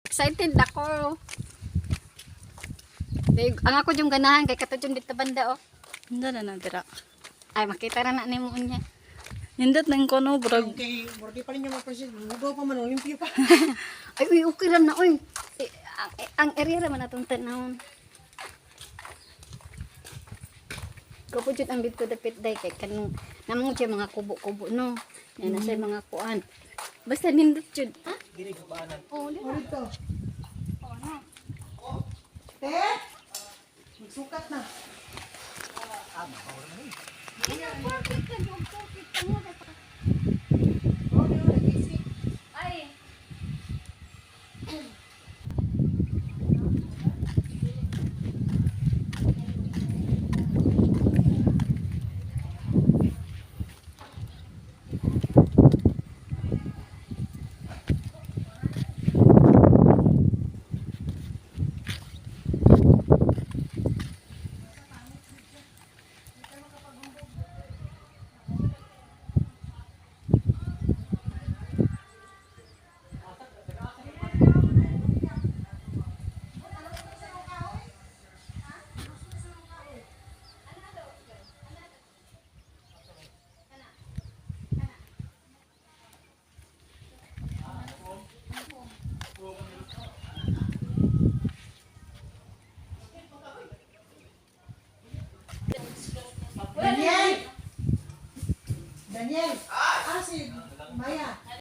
Excited ako. Ang ako yung ganahan kay katudyon dito banda oh. Hindi na natira. Ay makita ra na nimo unya. Hindot nang kono, brag. Okay, Mordi pa rin yung mga-president. Lugaw pa man, Olympia pa. Ay uy okay ra na oy. Ang area ra man atong tanawon. Kapo jud ang bidto dapit day kay kanang namong siya mga kubo-kubo no. Yan na siya mga kuan. Basta nindot jud. Ha? Dili ko baanan. Oh, di ba? Mordi to. Oh, no. Te! Magsukat na. Ay. Daniel! Daniel!